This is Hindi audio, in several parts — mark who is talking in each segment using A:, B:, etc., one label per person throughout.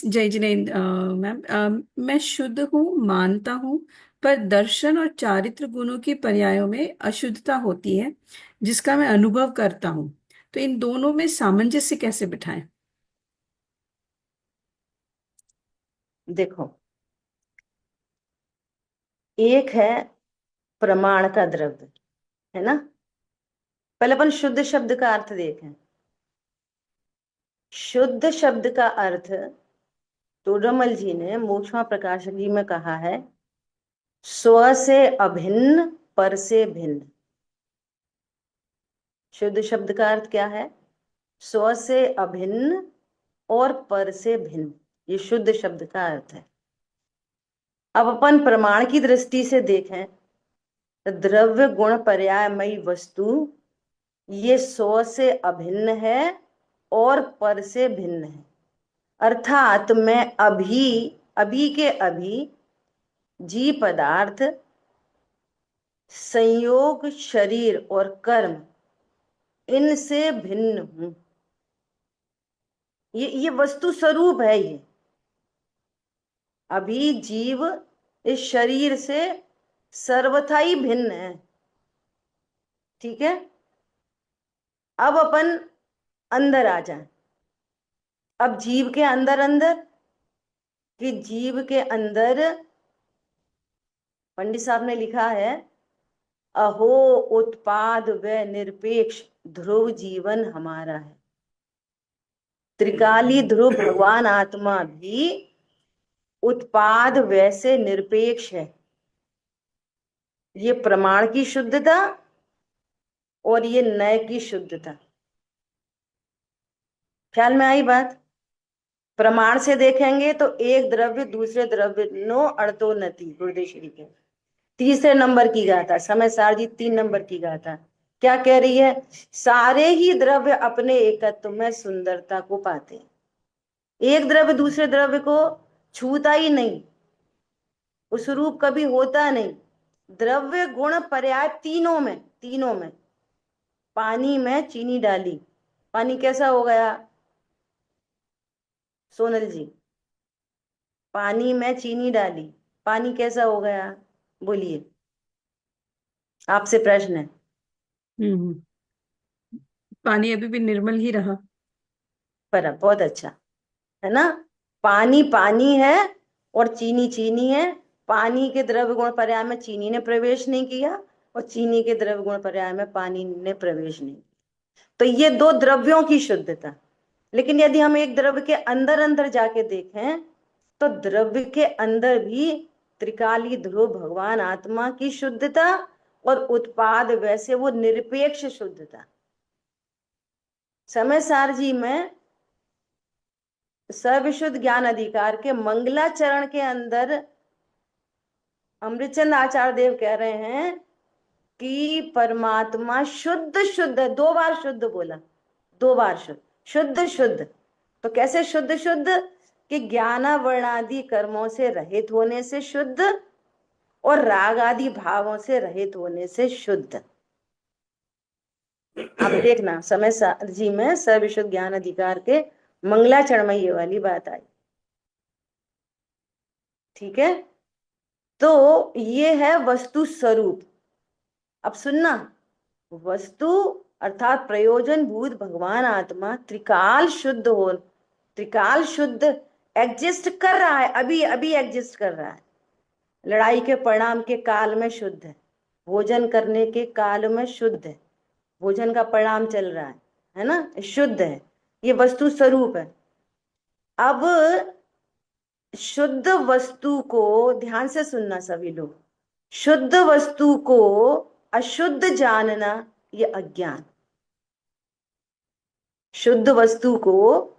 A: जय जिनेन्द्र मैम, मैं शुद्ध हूँ मानता हूँ, पर दर्शन और चारित्र गुणों के पर्यायों में अशुद्धता होती है जिसका मैं अनुभव करता हूँ। तो इन दोनों में सामंजस्य कैसे बिठाएं?
B: देखो, एक है प्रमाण का द्रव्य, है ना। पहले अपन शुद्ध शब्द का अर्थ देखें। शुद्ध शब्द का अर्थ टोडरमल जी ने मोक्षमा प्रकाशक जी में कहा है, स्व से अभिन्न, पर से भिन्न। शुद्ध शब्द का अर्थ क्या है? स्व से अभिन्न और पर से भिन्न। ये शुद्ध शब्द का अर्थ है। अब अपन प्रमाण की दृष्टि से देखें तो द्रव्य गुण पर्यायमयी वस्तु ये स्व से अभिन्न है और पर से भिन्न है। अर्थात मैं अभी, अभी के अभी जीव पदार्थ, संयोग, शरीर और कर्म, इनसे भिन्न हूं। ये वस्तु स्वरूप है। ये अभी जीव इस शरीर से सर्वथा ही भिन्न है। ठीक है। अब अपन अंदर आ जाएं। अब जीव के अंदर अंदर, कि जीव के अंदर पंडित साहब ने लिखा है, अहो उत्पाद व निरपेक्ष ध्रुव जीवन हमारा है। त्रिकाली ध्रुव भगवान आत्मा भी उत्पाद वैसे निरपेक्ष है। ये प्रमाण की शुद्धता और ये नय की शुद्धता। ख्याल में आई बात? प्रमाण से देखेंगे तो एक द्रव्य दूसरे द्रव्य नो अड़तो नति, गुरुदेव श्री के तीसरे नंबर की गाथा, समय सार जी 3 नंबर की गाथा क्या कह रही है? सारे ही द्रव्य अपने एकत्व में सुंदरता को पाते हैं। एक द्रव्य दूसरे द्रव्य को छूता ही नहीं, उस रूप कभी होता नहीं। द्रव्य गुण पर्याय तीनों में पानी में चीनी डाली, पानी कैसा हो गया सोनल जी? पानी में चीनी डाली, पानी कैसा हो गया? बोलिए, आपसे प्रश्न है।
A: हम्म। पानी अभी भी निर्मल ही रहा।
B: पर बहुत अच्छा, है ना। पानी पानी है और चीनी चीनी है। पानी के द्रव्य गुण पर्याय में चीनी ने प्रवेश नहीं किया और चीनी के द्रव्य गुण पर्याय में पानी ने प्रवेश नहीं किया। तो ये दो द्रव्यों की शुद्धता। लेकिन यदि हम एक द्रव्य के अंदर अंदर जाके देखें तो द्रव्य के अंदर भी त्रिकाली ध्रुव भगवान आत्मा की शुद्धता और उत्पाद वैसे वो निरपेक्ष शुद्धता। समय सार जी में सर्वशुद्ध ज्ञान अधिकार के मंगलाचरण के अंदर अमृतचंद आचार्य देव कह रहे हैं कि परमात्मा शुद्ध शुद्ध है। 2 बार शुद्ध बोला, 2 बार शुद्ध, शुद्ध शुद्ध। तो कैसे शुद्ध शुद्ध? कि ज्ञानावर्णादि कर्मों से रहित होने से शुद्ध और राग आदि भावों से रहित होने से शुद्ध। आप देखना समय सार जी में सर्वशुद्ध ज्ञान अधिकार के मंगलाचरण में ये वाली बात आई। ठीक है। तो ये है वस्तु स्वरूप। अब सुनना, वस्तु अर्थात प्रयोजन भूत भगवान आत्मा त्रिकाल शुद्ध हो, त्रिकाल शुद्ध एग्जिस्ट कर रहा है, अभी अभी एग्जिस्ट कर रहा है। लड़ाई के परिणाम के काल में शुद्ध है, भोजन करने के काल में शुद्ध है, भोजन का परिणाम चल रहा है ना, शुद्ध है। ये वस्तु स्वरूप है। अब शुद्ध वस्तु को ध्यान से सुनना सभी लोग, शुद्ध वस्तु को अशुद्ध जानना ये अज्ञान। शुद्ध वस्तु को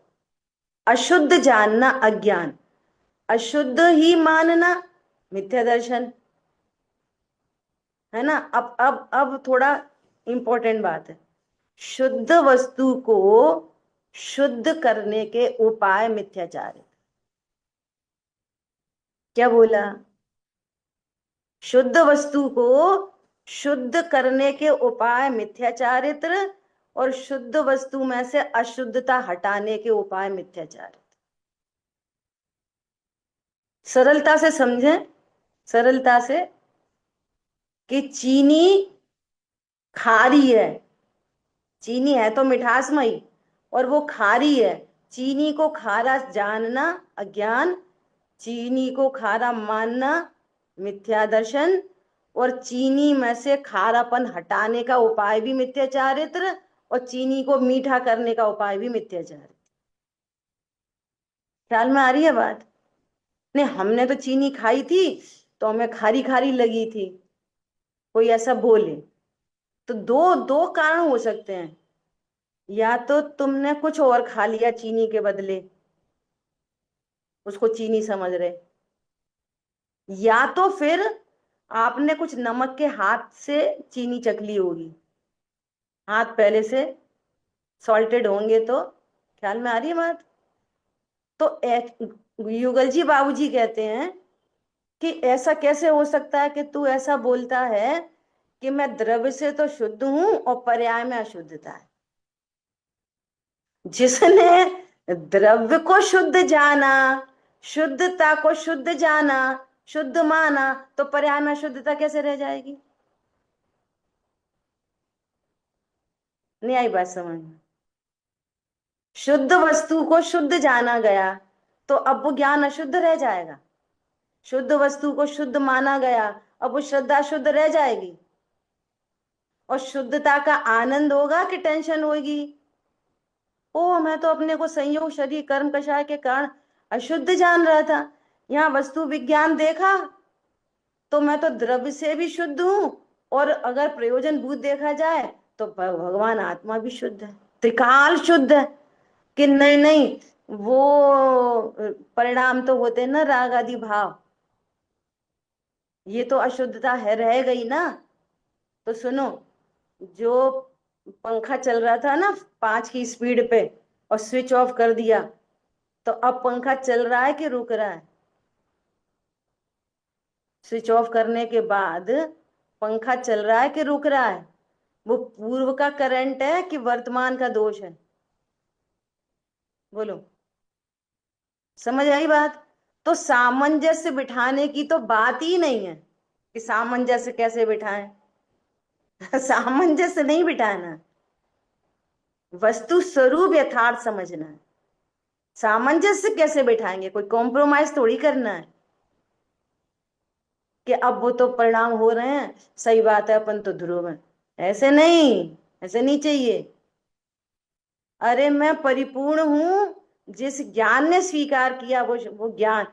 B: अशुद्ध जानना अज्ञान, अशुद्ध ही मानना मिथ्या दर्शन, है ना। अब थोड़ा इंपॉर्टेंट बात है। शुद्ध वस्तु को शुद्ध करने के उपाय मिथ्याचार है। क्या बोला? शुद्ध वस्तु को शुद्ध करने के उपाय मिथ्याचारित्र और शुद्ध वस्तु में से अशुद्धता हटाने के उपाय मिथ्याचारित्र। सरलता से समझें, सरलता से, कि चीनी खारी है। चीनी है तो मिठासमयी, और वो खारी है। चीनी को खारा जानना अज्ञान, चीनी को खारा मानना मिथ्या दर्शन, और चीनी में से खारापन हटाने का उपाय भी मिथ्या चारित्र, और चीनी को मीठा करने का उपाय भी मिथ्या चारित्र। ख्याल में आ रही है बात? नहीं, हमने तो चीनी खाई थी तो हमें खारी खारी लगी थी, कोई ऐसा बोले तो दो दो कारण हो सकते हैं। या तो तुमने कुछ और खा लिया चीनी के बदले, उसको चीनी समझ रहे, या तो फिर आपने कुछ नमक के हाथ से चीनी चख ली होगी, हाथ पहले से सॉल्टेड होंगे तो। ख्याल में आ रही है बात? तो युगल जी बाबूजी कहते हैं कि ऐसा कैसे हो सकता है कि तू ऐसा बोलता है कि मैं द्रव्य से तो शुद्ध हूं और पर्याय में अशुद्धता है। जिसने द्रव्य को शुद्ध जाना, शुद्धता को शुद्ध जाना, शुद्ध माना, तो पर्याय में अशुद्धता कैसे रह जाएगी? नहीं आई बात समझ में? शुद्ध वस्तु को शुद्ध जाना गया तो अब वो ज्ञान अशुद्ध रह जाएगा। शुद्ध वस्तु को शुद्ध माना गया, अब वो श्रद्धा शुद्ध रह जाएगी। और शुद्धता का आनंद होगा कि टेंशन होगी? ओ, मैं तो अपने को संयोग शरीर कर्म कषाय के कारण अशुद्ध जान रहा था, यहाँ वस्तु विज्ञान देखा तो मैं तो द्रव्य से भी शुद्ध हूं, और अगर प्रयोजन भूत देखा जाए तो भगवान आत्मा भी शुद्ध है, त्रिकाल शुद्ध है। कि नहीं नहीं, वो परिणाम तो होते हैं ना राग आदि भाव, ये तो अशुद्धता है, रह गई ना। तो सुनो, जो पंखा चल रहा था ना 5 की स्पीड पे और स्विच ऑफ कर दिया, तो अब पंखा चल रहा है कि रुक रहा है? स्विच ऑफ करने के बाद पंखा चल रहा है कि रुक रहा है? वो पूर्व का करंट है कि वर्तमान का दोष है? बोलो, समझ आई बात? तो सामंजस्य बिठाने की तो बात ही नहीं है कि सामंजस्य कैसे बिठाएं। सामंजस्य नहीं बिठाना, वस्तु स्वरूप यथार्थ समझना है। सामंजस्य कैसे बिठाएंगे? कोई कॉम्प्रोमाइज थोड़ी करना है कि अब वो तो परिणाम हो रहे हैं, सही बात है, अपन तो ध्रुव है। ऐसे नहीं, ऐसे नहीं चाहिए। अरे मैं परिपूर्ण हूं, जिस ज्ञान ने स्वीकार किया वो ज्ञान,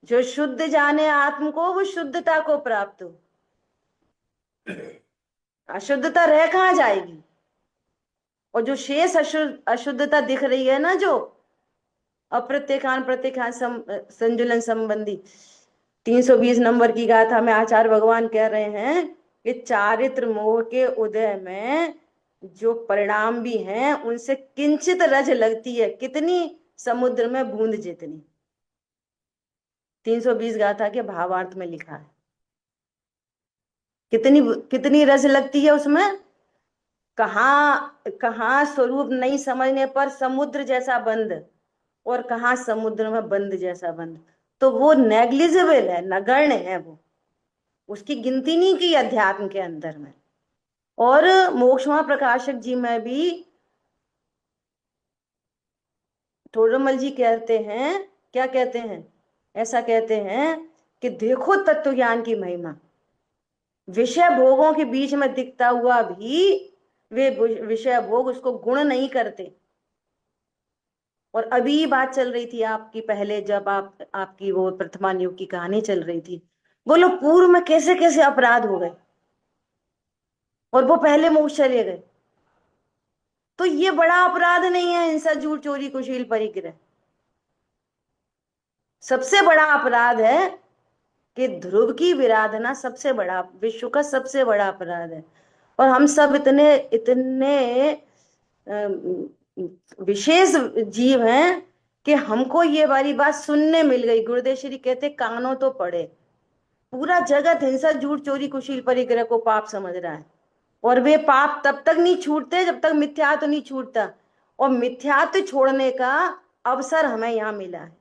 B: जो शुद्ध जाने आत्म को, वो शुद्धता को प्राप्त हो। अशुद्धता रह कहाँ जाएगी? और जो शेष अशुद्धता दिख रही है ना, जो अप्रत्यखान प्रत्यखान संजुलन संबंधी 320 नंबर की गाथा में आचार्य भगवान कह रहे हैं कि चारित्र मोह के उदय में जो परिणाम भी हैं उनसे किंचित रज लगती है। कितनी? समुद्र में बूंद जितनी। 320 गाथा के भावार्थ में लिखा है। कितनी कितनी रज लगती है उसमें? कहाँ कहाँ स्वरूप नहीं समझने पर समुद्र जैसा बंद, और कहाँ समुद्र में बंद जैसा बंद। तो वो नेग्लिजिबल है, नगण्य है, वो उसकी गिनती नहीं की अध्यात्म के अंदर में। और मोक्षमा प्रकाशक जी में भी ठोडरमल जी कहते हैं, क्या कहते हैं? ऐसा कहते हैं कि देखो तत्व ज्ञान की महिमा, विषय भोगों के बीच में दिखता हुआ भी वे विषय भोग उसको गुण नहीं करते। और अभी बात चल रही थी आपकी, पहले जब आपकी वो प्रथमा योग की कहानी चल रही थी, बोलो पूर्व में कैसे कैसे अपराध हो गए और वो पहले मोक्ष चले गए। तो ये बड़ा अपराध नहीं है हिंसा झूठ चोरी कुशील परिग्रह। सबसे बड़ा अपराध है कि ध्रुव की विराधना, सबसे बड़ा, विश्व का सबसे बड़ा अपराध है। और हम सब इतने इतने विशेष जीव हैं कि हमको ये वाली बात सुनने मिल गई। गुरुदेव श्री कहते कानों तो पड़े। पूरा जगत हिंसा झूठ चोरी कुशील परिग्रह को पाप समझ रहा है, और वे पाप तब तक नहीं छूटते जब तक मिथ्यात्व नहीं छूटता। और मिथ्यात्व छोड़ने का अवसर हमें यहाँ मिला है।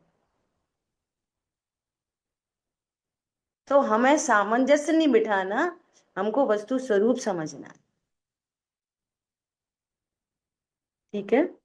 B: तो हमें सामंजस्य नहीं बिठाना, हमको वस्तु स्वरूप समझना है। ठीक है।